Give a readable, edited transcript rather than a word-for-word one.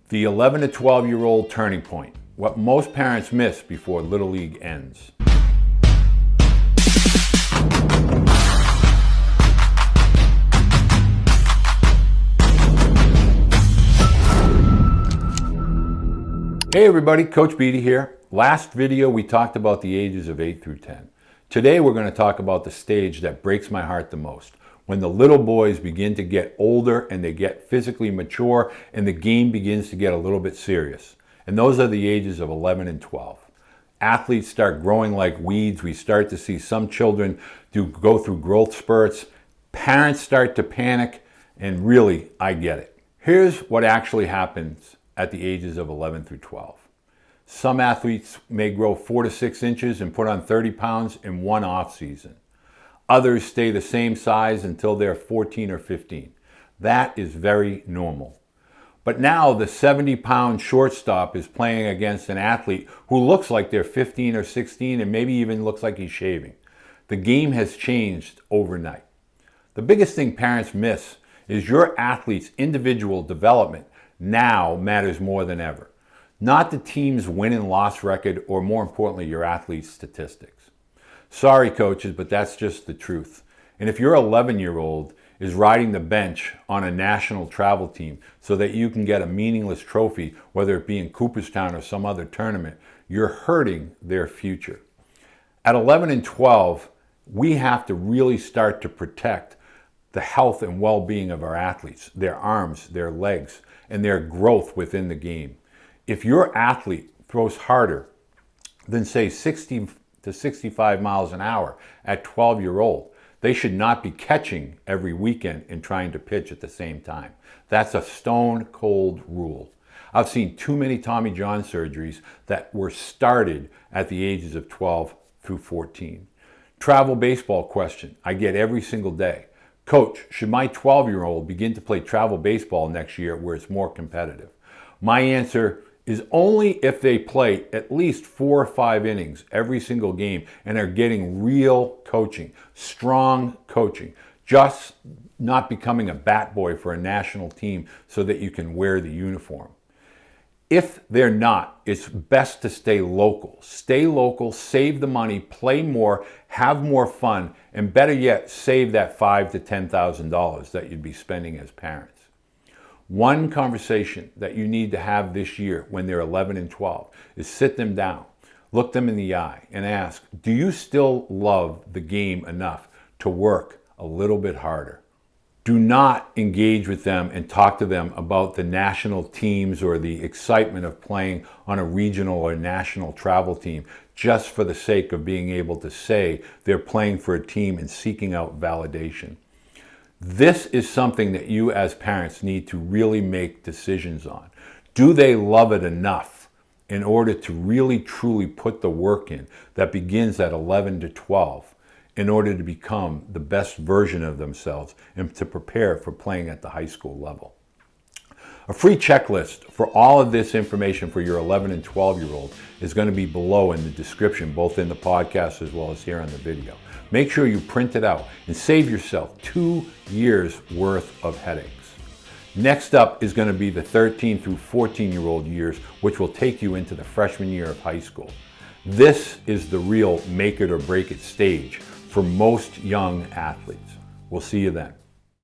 The 11 to 12-year-old turning point. What most parents miss before Little League ends. Hey everybody, Coach Beede here. Last video we talked about the ages of 8 through 10. Today we're going to talk about the stage that breaks my heart the most. When the little boys begin to get older and they get physically mature and the game begins to get a little bit serious. And those are the ages of 11 and 12. Athletes start growing like weeds. We start to see some children go through growth spurts. Parents start to panic, and really, I get it. Here's what actually happens at the ages of 11 through 12. Some athletes may grow 4 to 6 inches and put on 30 pounds in one off season. Others stay the same size until they're 14 or 15. That is very normal. But now the 70-pound shortstop is playing against an athlete who looks like they're 15 or 16 and maybe even looks like he's shaving. The game has changed overnight. The biggest thing parents miss is your athlete's individual development now matters more than ever. Not the team's win and loss record, or more importantly, your athlete's statistics. Sorry, coaches, but that's just the truth. And if your 11-year-old is riding the bench on a national travel team so that you can get a meaningless trophy, whether it be in Cooperstown or some other tournament, you're hurting their future. At 11 and 12, we have to really start to protect the health and well-being of our athletes, their arms, their legs, and their growth within the game. If your athlete throws harder than, say, 60 to 65 miles an hour at 12-year-old, they should not be catching every weekend and trying to pitch at the same time. That's a stone cold rule. I've seen too many Tommy John surgeries that were started at the ages of 12 through 14. Travel baseball question I get every single day. Coach, should my 12-year-old begin to play travel baseball next year where it's more competitive? My answer is only if they play at least 4 or 5 innings every single game and are getting real coaching, strong coaching, just not becoming a bat boy for a national team so that you can wear the uniform. If they're not, it's best to stay local. Stay local, save the money, play more, have more fun, and better yet, save that $5,000 to $10,000 that you'd be spending as parents. One conversation that you need to have this year when they're 11 and 12 is sit them down, look them in the eye, and ask, do you still love the game enough to work a little bit harder? Do not engage with them and talk to them about the national teams or the excitement of playing on a regional or national travel team just for the sake of being able to say they're playing for a team and seeking out validation. This is something that you as parents need to really make decisions on. Do they love it enough in order to really truly put the work in that begins at 11 to 12 in order to become the best version of themselves and to prepare for playing at the high school level? A free checklist for all of this information for your 11 and 12-year-old is going to be below in the description, both in the podcast as well as here on the video. Make sure you print it out and save yourself 2 years worth of headaches. Next up is going to be the 13 through 14-year-old years, which will take you into the freshman year of high school. This is the real make it or break it stage for most young athletes. We'll see you then.